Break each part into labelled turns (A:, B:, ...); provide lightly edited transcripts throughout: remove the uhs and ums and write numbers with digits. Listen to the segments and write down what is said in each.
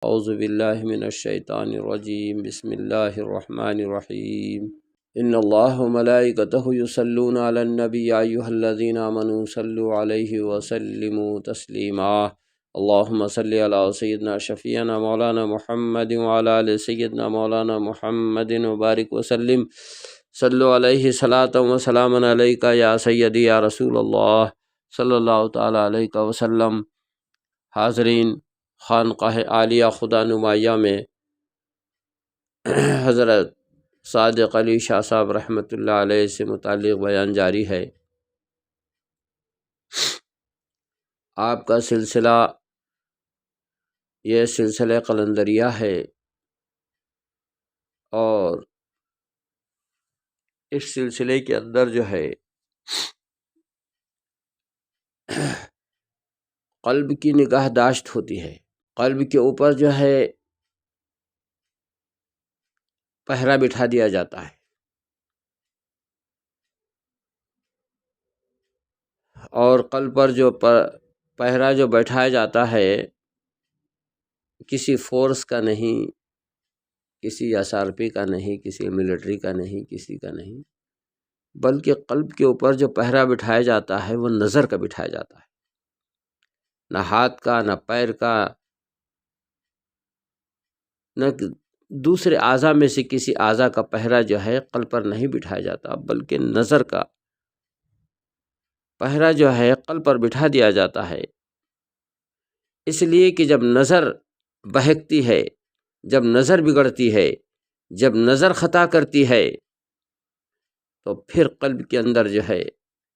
A: اعوذ باللہ من الشیطان الرجیم بسم اللہ الرحمن الرحیم ان اللہ وملائکتہ یصلون علی النبی یا ایھا الذین آمنوا صلوا علیہ وسلموا تسلیما اللہم صلی علی سیدنا شفیعنا مولانا محمد وعلی آل سیدنا مولانا محمد وبارک وسلم صلو علیہ صلاۃ و سلام علیک یا سیدی یا رسول اللہ صلی اللہ تعالی علیہ وسلم۔ حاضرین، خانقاہ عالیہ خدا نمایاں میں حضرت صادق علی شاہ صاحب رحمۃ اللہ علیہ سے متعلق بیان جاری ہے۔ آپ کا سلسلہ یہ سلسلہ قلندریہ ہے، اور اس سلسلے کے اندر جو ہے قلب کی نگاہ داشت ہوتی ہے، قلب کے اوپر جو ہے پہرا بٹھا دیا جاتا ہے، اور قلب پر جو پہرا جو بیٹھایا جاتا ہے کسی فورس کا نہیں، کسی SRP کا نہیں، کسی ملٹری کا نہیں، کسی کا نہیں، بلکہ قلب کے اوپر جو پہرا بٹھایا جاتا ہے وہ نظر کا بٹھایا جاتا ہے، نہ ہاتھ کا، نہ پیر کا، نہ دوسرے اعضاء میں سے کسی اعضاء کا پہرا جو ہے قلب پر نہیں بٹھایا جاتا، بلکہ نظر کا پہرا جو ہے قلب پر بٹھا دیا جاتا ہے۔ اس لیے کہ جب نظر بہکتی ہے، جب نظر بگڑتی ہے، جب نظر خطا کرتی ہے، تو پھر قلب کے اندر جو ہے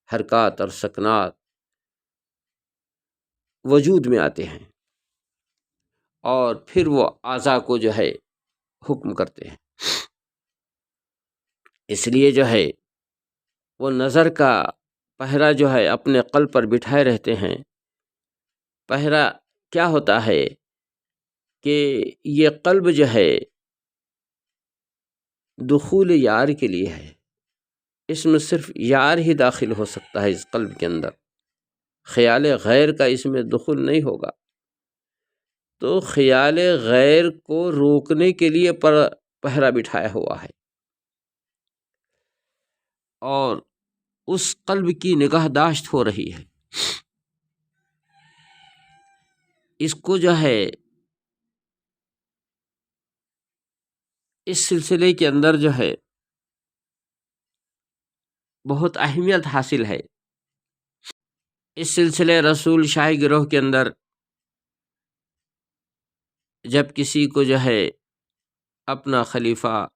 A: حرکات اور سکنات وجود میں آتے ہیں، اور پھر وہ اعضاء کو جو ہے حکم کرتے ہیں۔ اس لیے جو ہے وہ نظر کا پہرا جو ہے اپنے قلب پر بٹھائے رہتے ہیں۔ پہرا کیا ہوتا ہے کہ یہ قلب جو ہے دخول یار کے لیے ہے، اس میں صرف یار ہی داخل ہو سکتا ہے، اس قلب کے اندر خیال غیر کا اس میں دخول نہیں ہوگا۔ تو خیال غیر کو روکنے کے لیے پہرا بٹھایا ہوا ہے، اور اس قلب کی نگاہ داشت ہو رہی ہے۔ اس کو جو ہے اس سلسلے کے اندر جو ہے بہت اہمیت حاصل ہے۔ اس سلسلے رسول شاہی گروہ کے اندر جب کسی کو جو ہے اپنا خلیفہ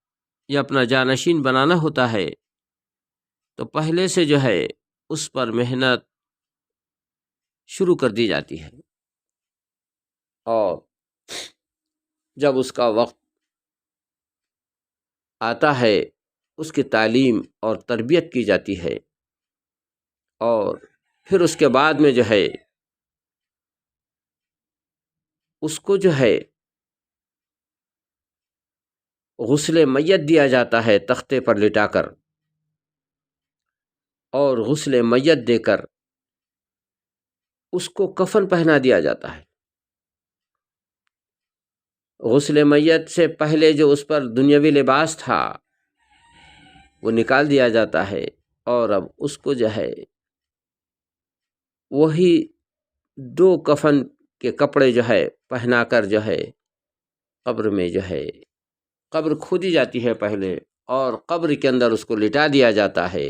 A: یا اپنا جانشین بنانا ہوتا ہے تو پہلے سے جو ہے اس پر محنت شروع کر دی جاتی ہے، اور جب اس کا وقت آتا ہے اس کی تعلیم اور تربیت کی جاتی ہے، اور پھر اس کے بعد میں جو ہے اس کو جو ہے غسل میت دیا جاتا ہے تختے پر لٹا کر، اور غسل میت دے کر اس کو کفن پہنا دیا جاتا ہے۔ غسل میت سے پہلے جو اس پر دنیاوی لباس تھا وہ نکال دیا جاتا ہے، اور اب اس کو جو ہے وہی 2 کفن کے کپڑے جو ہے پہنا کر جو ہے قبر میں جو ہے قبر کھودی جاتی ہے پہلے، اور قبر کے اندر اس کو لٹا دیا جاتا ہے،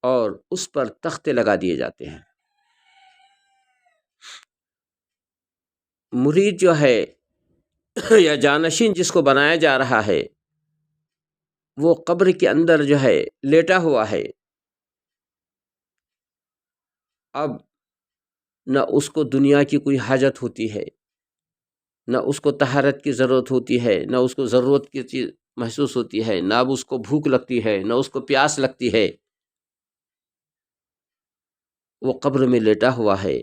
A: اور اس پر تختے لگا دیے جاتے ہیں۔ مرید جو ہے یا جانشین جس کو بنایا جا رہا ہے وہ قبر کے اندر جو ہے لیٹا ہوا ہے، اب نہ اس کو دنیا کی کوئی حاجت ہوتی ہے، نہ اس کو طہارت کی ضرورت ہوتی ہے، نہ اس کو ضرورت کی چیز محسوس ہوتی ہے، نہ اب اس کو بھوک لگتی ہے، نہ اس کو پیاس لگتی ہے۔ وہ قبر میں لیٹا ہوا ہے،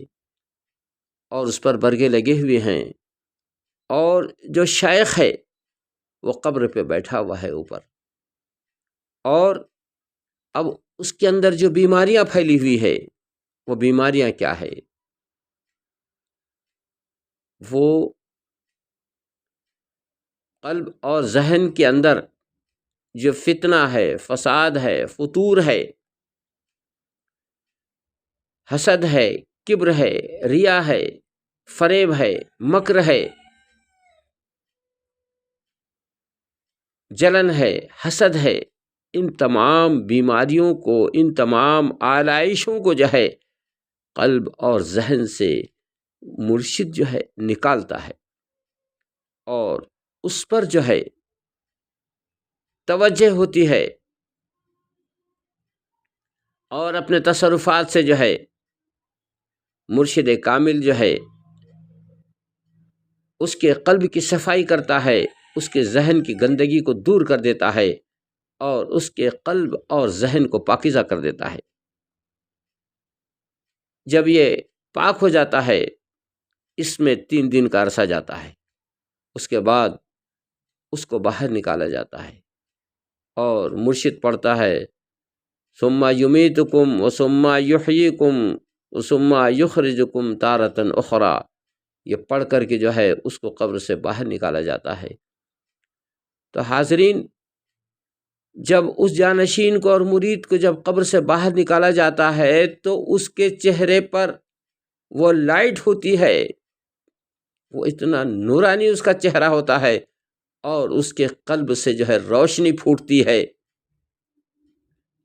A: اور اس پر برگے لگے ہوئے ہیں، اور جو شیخ ہے وہ قبر پہ بیٹھا ہوا ہے اوپر، اور اب اس کے اندر جو بیماریاں پھیلی ہوئی ہے وہ بیماریاں کیا ہے؟ وہ قلب اور ذہن کے اندر جو فتنہ ہے، فساد ہے، فتور ہے، حسد ہے، کبر ہے، ریا ہے، فریب ہے، مکر ہے، جلن ہے، حسد ہے، ان تمام بیماریوں کو، ان تمام آلائشوں کو جو ہے قلب اور ذہن سے مرشد جو ہے نکالتا ہے، اور اس پر جو ہے توجہ ہوتی ہے، اور اپنے تصرفات سے جو ہے مرشد کامل جو ہے اس کے قلب کی صفائی کرتا ہے، اس کے ذہن کی گندگی کو دور کر دیتا ہے، اور اس کے قلب اور ذہن کو پاکیزہ کر دیتا ہے۔ جب یہ پاک ہو جاتا ہے، اس میں 3 دن کا عرصہ جاتا ہے، اس کے بعد اس کو باہر نکالا جاتا ہے، اور مرشد پڑھتا ہے ثم یمیتکم وثم یحییکم وثم یخرجکم تارۃ اخری، یہ پڑھ کر کے جو ہے اس کو قبر سے باہر نکالا جاتا ہے۔ تو حاضرین، جب اس جانشین کو اور مرید کو جب قبر سے باہر نکالا جاتا ہے تو اس کے چہرے پر وہ لائٹ ہوتی ہے، وہ اتنا نورانی اس کا چہرہ ہوتا ہے، اور اس کے قلب سے جو ہے روشنی پھوٹتی ہے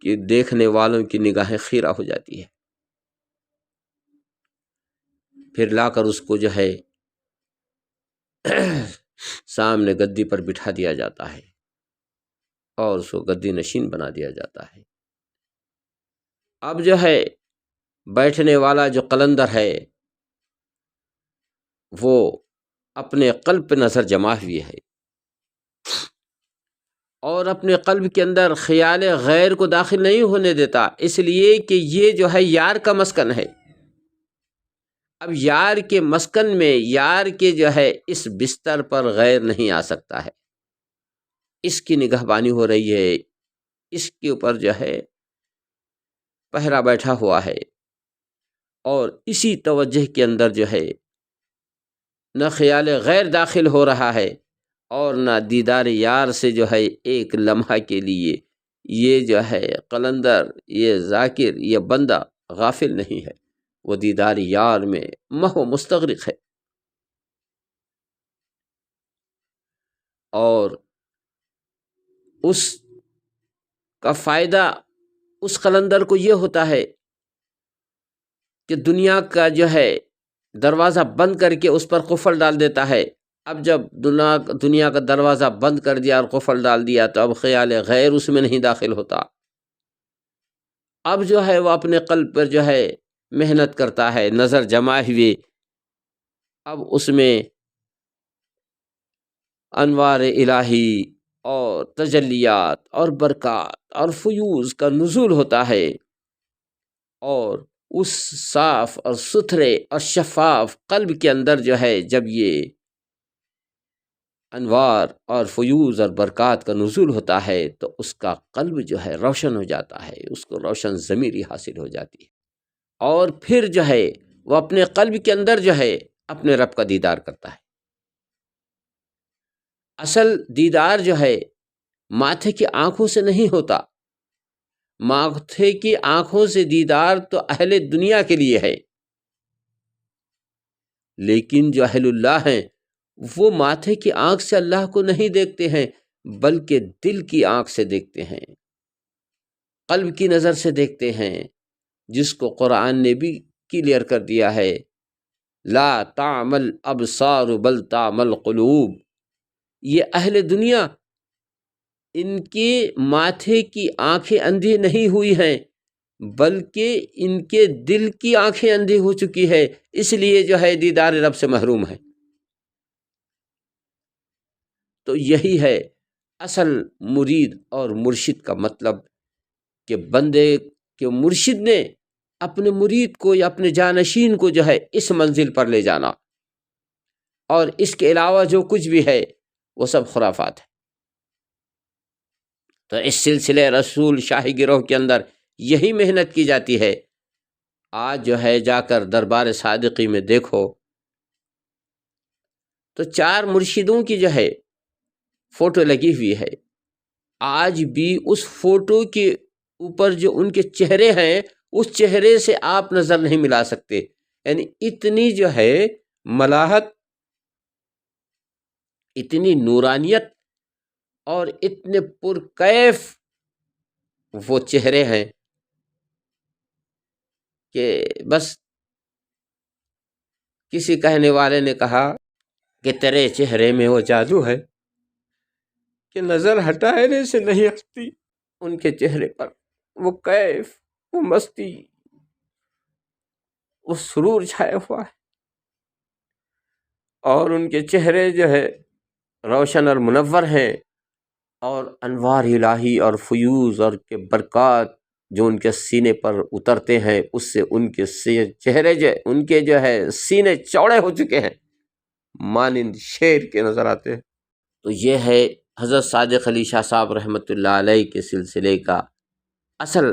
A: کہ دیکھنے والوں کی نگاہیں خیرہ ہو جاتی ہے۔ پھر لا کر اس کو جو ہے سامنے گدی پر بٹھا دیا جاتا ہے، اور اس کو گدی نشین بنا دیا جاتا ہے۔ اب جو ہے بیٹھنے والا جو قلندر ہے وہ اپنے قلب پہ نظر جما ہوئی ہے، اور اپنے قلب کے اندر خیال غیر کو داخل نہیں ہونے دیتا، اس لیے کہ یہ جو ہے یار کا مسکن ہے۔ اب یار کے مسکن میں یار کے جو ہے اس بستر پر غیر نہیں آ سکتا ہے، اس کی نگہبانی ہو رہی ہے، اس کے اوپر جو ہے پہرا بیٹھا ہوا ہے، اور اسی توجہ کے اندر جو ہے نہ خیال غیر داخل ہو رہا ہے، اور نہ دیدار یار سے جو ہے ایک لمحہ کے لیے یہ جو ہے قلندر، یہ ذاکر، یہ بندہ غافل نہیں ہے، وہ دیدار یار میں محو مستغرق ہے۔ اور اس کا فائدہ اس قلندر کو یہ ہوتا ہے کہ دنیا کا جو ہے دروازہ بند کر کے اس پر قفل ڈال دیتا ہے۔ اب جب دنیا کا دروازہ بند کر دیا اور قفل ڈال دیا تو اب خیال غیر اس میں نہیں داخل ہوتا، اب جو ہے وہ اپنے قلب پر جو ہے محنت کرتا ہے، نظر جمائے ہوئے، اب اس میں انوار الہی اور تجلیات اور برکات اور فیوز کا نزول ہوتا ہے، اور اس صاف اور ستھرے اور شفاف قلب کے اندر جو ہے جب یہ انوار اور فیوز اور برکات کا نزول ہوتا ہے تو اس کا قلب جو ہے روشن ہو جاتا ہے، اس کو روشن ضمیری حاصل ہو جاتی ہے، اور پھر جو ہے وہ اپنے قلب کے اندر جو ہے اپنے رب کا دیدار کرتا ہے۔ اصل دیدار جو ہے ماتھے کی آنکھوں سے نہیں ہوتا، ماتھے کی آنکھوں سے دیدار تو اہل دنیا کے لیے ہے، لیکن جو اہل اللہ ہیں وہ ماتھے کی آنکھ سے اللہ کو نہیں دیکھتے ہیں، بلکہ دل کی آنکھ سے دیکھتے ہیں، قلب کی نظر سے دیکھتے ہیں، جس کو قرآن نے بھی کلیئر کر دیا ہے، لا تعمل ابصار بل تعمل قلوب۔ یہ اہل دنیا، ان کے ماتھے کی آنکھیں اندھی نہیں ہوئی ہیں، بلکہ ان کے دل کی آنکھیں اندھی ہو چکی ہے، اس لیے جو ہے دیدار رب سے محروم ہے۔ تو یہی ہے اصل مرید اور مرشد کا مطلب، کہ بندے کے مرشد نے اپنے مرید کو یا اپنے جانشین کو جو ہے اس منزل پر لے جانا، اور اس کے علاوہ جو کچھ بھی ہے وہ سب خرافات ہے۔ تو اس سلسلے رسول شاہی گروہ کے اندر یہی محنت کی جاتی ہے۔ آج جو ہے جا کر دربار صادقی میں دیکھو تو 4 مرشدوں کی جو ہے فوٹو لگی ہوئی ہے، آج بھی اس فوٹو کے اوپر جو ان کے چہرے ہیں اس چہرے سے آپ نظر نہیں ملا سکتے. یعنی اتنی جو ہے ملاحت، اتنی نورانیت اور اتنے پرکیف وہ چہرے ہیں کہ بس کسی کہنے والے نے کہا کہ تیرے چہرے میں وہ جادو ہے کہ نظر ہٹانے سے نہیں ہٹتی. ان کے چہرے پر وہ کیف، وہ مستی، وہ سرور چھایا ہوا ہے، اور ان کے چہرے جو ہے روشن اور منور ہیں، اور انوار الہی اور فیوز اور کے برکات جو ان کے سینے پر اترتے ہیں اس سے ان کے چہرے ان کے جو ہے سینے چوڑے ہو چکے ہیں، مانند شیر کے نظر آتے ہیں. تو یہ ہے حضرت صادق علی شاہ صاحب رحمۃ اللہ علیہ کے سلسلے کا اصل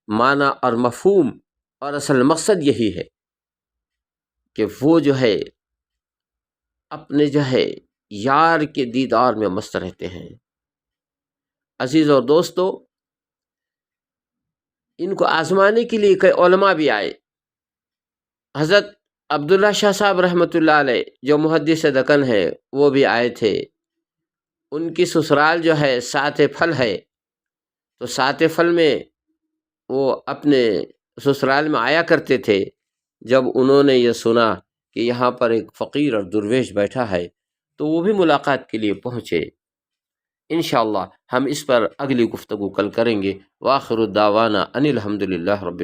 A: معنی اور مفہوم اور اصل مقصد یہی ہے کہ وہ جو ہے اپنے جو ہے یار کے دیدار میں مست رہتے ہیں. عزیز اور دوستو، ان کو آزمانے کے لیے کئی علماء بھی آئے. حضرت عبداللہ شاہ صاحب رحمۃ اللہ علیہ جو محدث دکن ہے وہ بھی آئے تھے. ان کی سسرال جو ہے سات پھل ہے، تو سات پھل میں وہ اپنے سسرال میں آیا کرتے تھے. جب انہوں نے یہ سنا کہ یہاں پر ایک فقیر اور درویش بیٹھا ہے تو وہ بھی ملاقات کے لیے پہنچے. انشاءاللہ ہم اس پر اگلی گفتگو کل کریں گے. وآخر الدعوانا ان الحمدللہ رب